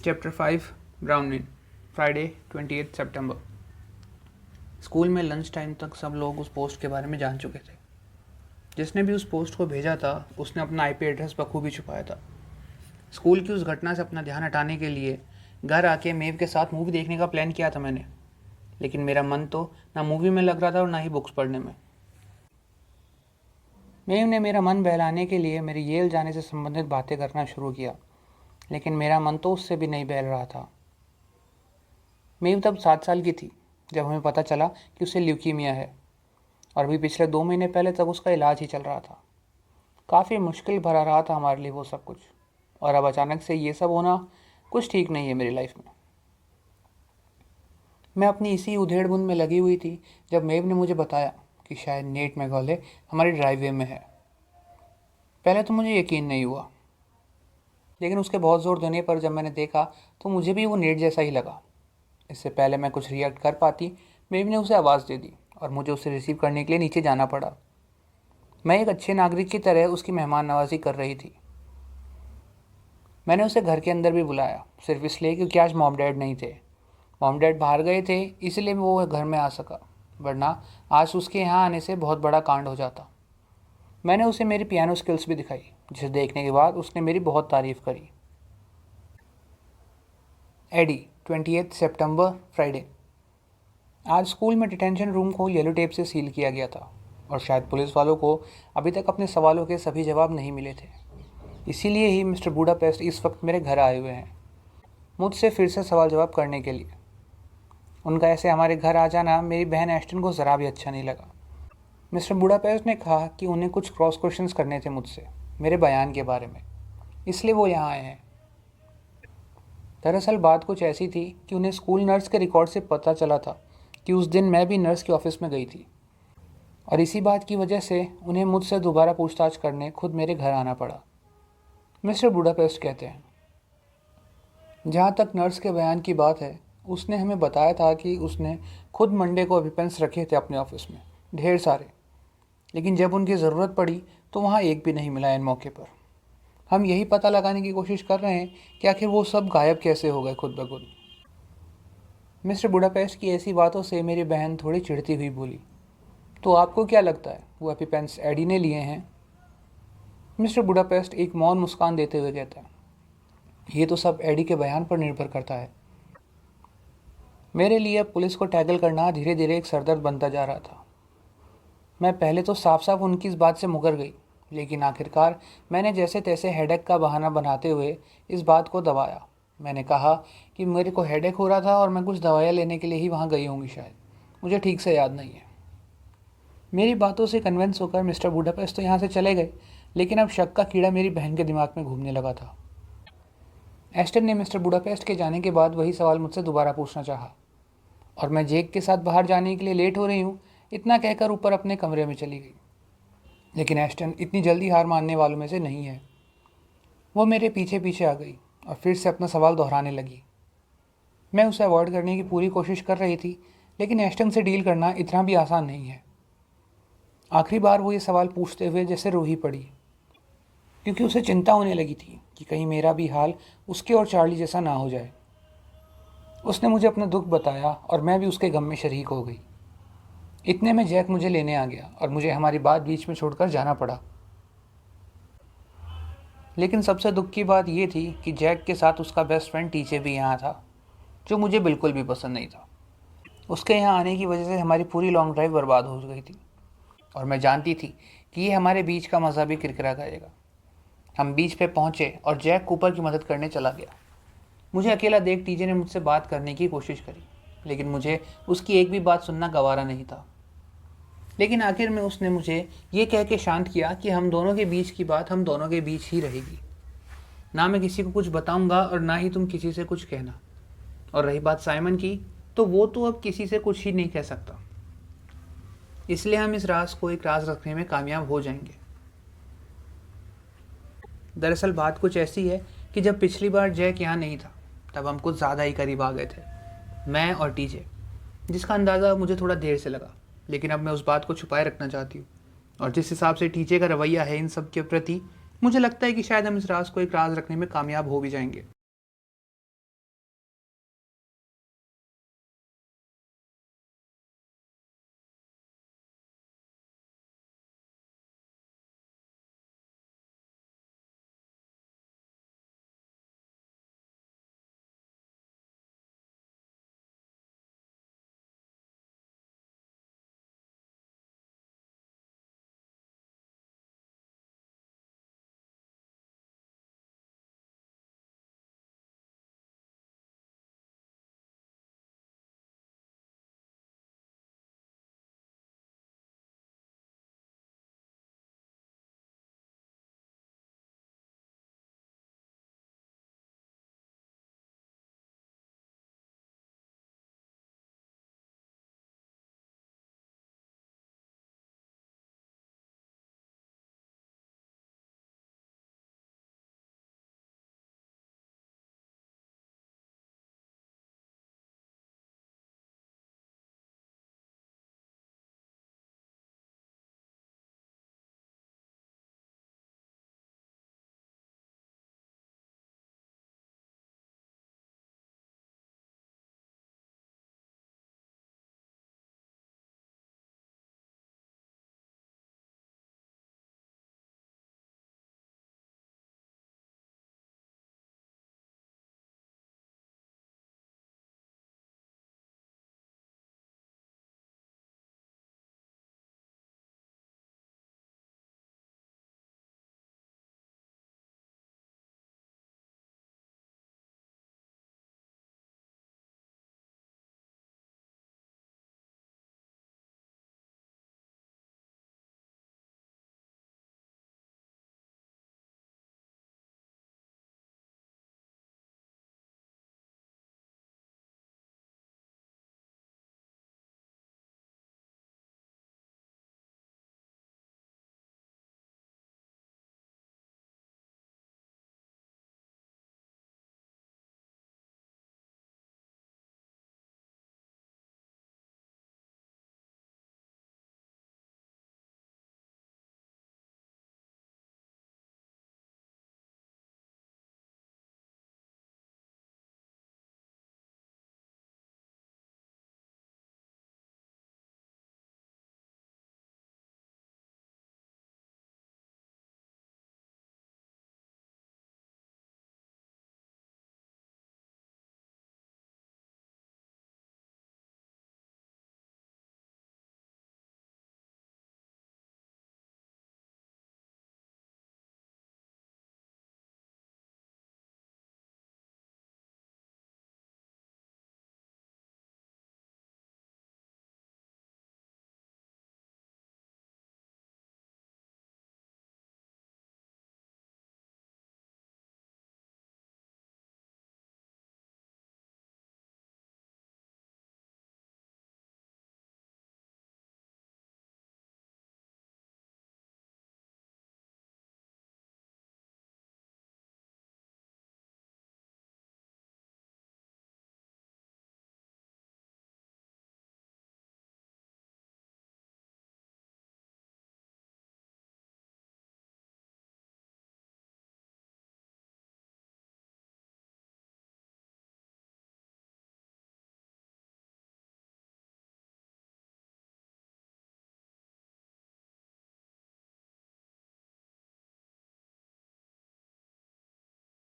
Chapter 5 browning Friday 28 सितंबर। School में lunch time तक सब लोग उस पोस्ट के बारे में जान चुके थे। जिसने भी उस पोस्ट को भेजा था उसने अपना आईपी एड्रेस बखूबी छुपाया था। स्कूल की उस घटना से अपना ध्यान हटाने के लिए घर आके मेव के साथ मूवी देखने का प्लान किया था मैंने, लेकिन मेरा मन तो ना मूवी में लग रहा था और ना ही बुक्स पढ़ने में। मेव ने मेरा मन बहलाने के लिए मेरे येल जाने से संबंधित बातें करना शुरू किया, लेकिन मेरा मन तो उससे भी नहीं बहल रहा था। मेव तब 7 साल की थी जब हमें पता चला कि उसे ल्यूकीमिया है, और अभी पिछले 2 महीने पहले तक उसका इलाज ही चल रहा था। काफ़ी मुश्किल भरा रहा था हमारे लिए वो सब कुछ, और अब अचानक से ये सब होना कुछ ठीक नहीं है मेरी लाइफ में। मैं अपनी इसी उधेड़-बुन में लगी हुई थी जब मेव ने मुझे बताया कि शायद नेट मैकॉले हमारी ड्राइववे में है। पहले तो मुझे यकीन नहीं हुआ, लेकिन उसके बहुत ज़ोर देने पर जब मैंने देखा तो मुझे भी वो नेट जैसा ही लगा। इससे पहले मैं कुछ रिएक्ट कर पाती, मेव ने उसे आवाज़ दे दी और मुझे उसे रिसीव करने के लिए नीचे जाना पड़ा। मैं एक अच्छे नागरिक की तरह उसकी मेहमान नवाजी कर रही थी। मैंने उसे घर के अंदर भी बुलाया, सिर्फ इसलिए क्योंकि आज मॉम डैड नहीं थे। मॉम डैड बाहर गए थे, इसलिए वो घर में आ सका, वरना आज उसके यहाँ आने से बहुत बड़ा कांड हो जाता। मैंने उसे मेरी पियानो स्किल्स भी दिखाई, जिसे देखने के बाद उसने मेरी बहुत तारीफ़ करी। एडी 28 सितंबर फ्राइडे। आज स्कूल में डिटेंशन रूम को येलो टेप से सील किया गया था, और शायद पुलिस वालों को अभी तक अपने सवालों के सभी जवाब नहीं मिले थे। इसीलिए ही मिस्टर बूडापेस्ट इस वक्त मेरे घर आए हुए हैं, मुझसे फिर से सवाल जवाब करने के लिए। उनका ऐसे हमारे घर आ जाना मेरी बहन एस्टन को ज़रा भी अच्छा नहीं लगा। मिस्टर बूडापेस्ट ने कहा कि उन्हें कुछ क्रॉस क्वेश्चंस करने थे मुझसे मेरे बयान के बारे में, इसलिए वो यहाँ आए हैं। दरअसल बात कुछ ऐसी थी कि उन्हें स्कूल नर्स के रिकॉर्ड से पता चला था कि उस दिन मैं भी नर्स के ऑफिस में गई थी, और इसी बात की वजह से उन्हें मुझसे दोबारा पूछताछ करने खुद मेरे घर आना पड़ा। मिस्टर बूडापेस्ट कहते हैं, जहाँ तक नर्स के बयान की बात है, उसने हमें बताया था कि उसने खुद मंडे को एपिपेंस रखे थे अपने ऑफिस में, ढेर सारे, लेकिन जब उनकी ज़रूरत पड़ी तो वहाँ एक भी नहीं मिला इन मौके पर। हम यही पता लगाने की कोशिश कर रहे हैं कि आखिर वो सब गायब कैसे हो गए खुद ब खुद। मिस्टर बुडापेस्ट की ऐसी बातों से मेरी बहन थोड़ी चिढ़ती हुई बोली, तो आपको क्या लगता है वो एपिपेंस एडी ने लिए हैं? मिस्टर बुडापेस्ट एक मौन मुस्कान देते हुए कहता है, ये तो सब एडी के बयान पर निर्भर करता है। मेरे लिए अब पुलिस को टैकल करना धीरे धीरे एक सरदर्द बनता जा रहा था। मैं पहले तो साफ साफ उनकी इस बात से मुकर गई, लेकिन आखिरकार मैंने जैसे तैसे हेडेक का बहाना बनाते हुए इस बात को दबाया। मैंने कहा कि मेरे को हेडेक हो रहा था और मैं कुछ दवाइयाँ लेने के लिए ही वहाँ गई होंगी, शायद, मुझे ठीक से याद नहीं है। मेरी बातों से कन्विंस होकर मिस्टर बूडापेस्ट तो यहाँ से चले गए, लेकिन अब शक का कीड़ा मेरी बहन के दिमाग में घूमने लगा था। एस्टन ने मिस्टर बूडापेस्ट के जाने के बाद वही सवाल मुझसे दोबारा पूछना चाहा, और मैं जेक के साथ बाहर जाने के लिए लेट हो रही हूँ इतना कहकर ऊपर अपने कमरे में चली गई। लेकिन एस्टन इतनी जल्दी हार मानने वालों में से नहीं है। वो मेरे पीछे पीछे आ गई और फिर से अपना सवाल दोहराने लगी। मैं उसे अवॉइड करने की पूरी कोशिश कर रही थी, लेकिन एस्टन से डील करना इतना भी आसान नहीं है। आखिरी बार वो ये सवाल पूछते हुए जैसे रो ही पड़ी, क्योंकि उसे चिंता होने लगी थी कि कहीं मेरा भी हाल उसके और चार्ली जैसा ना हो जाए। उसने मुझे अपना दुख बताया और मैं भी उसके गम में शरीक हो गई। इतने में जैक मुझे लेने आ गया और मुझे हमारी बात बीच में छोड़कर जाना पड़ा। लेकिन सबसे दुख की बात यह थी कि जैक के साथ उसका बेस्ट फ्रेंड टीचे भी यहाँ था, जो मुझे बिल्कुल भी पसंद नहीं था। उसके यहाँ आने की वजह से हमारी पूरी लॉन्ग ड्राइव बर्बाद हो गई थी, और मैं जानती थी कि ये हमारे बीच का मज़ा भी किरकिरा करेगा। हम बीच पे पहुँचे और जैक कूपर की मदद करने चला गया। मुझे अकेला देख टीजे ने मुझसे बात करने की कोशिश करी, लेकिन मुझे उसकी एक भी बात सुनना गवारा नहीं था। लेकिन आखिर में उसने मुझे ये कह के शांत किया कि हम दोनों के बीच की बात हम दोनों के बीच ही रहेगी, ना मैं किसी को कुछ बताऊंगा और ना ही तुम किसी से कुछ कहना। और रही बात साइमन की, तो वो तो अब किसी से कुछ ही नहीं कह सकता, इसलिए हम इस राज को एक राज रखने में कामयाब हो जाएंगे। दरअसल बात कुछ ऐसी है कि जब पिछली बार जैक यहाँ नहीं था तब हम कुछ ज़्यादा ही करीब आ गए थे, मैं और टीजे, जिसका अंदाज़ा मुझे थोड़ा देर से लगा। लेकिन अब मैं उस बात को छुपाए रखना चाहती हूँ, और जिस हिसाब से टीचे का रवैया है इन सब के प्रति, मुझे लगता है कि शायद हम इस राज को एक राज रखने में कामयाब हो भी जाएंगे।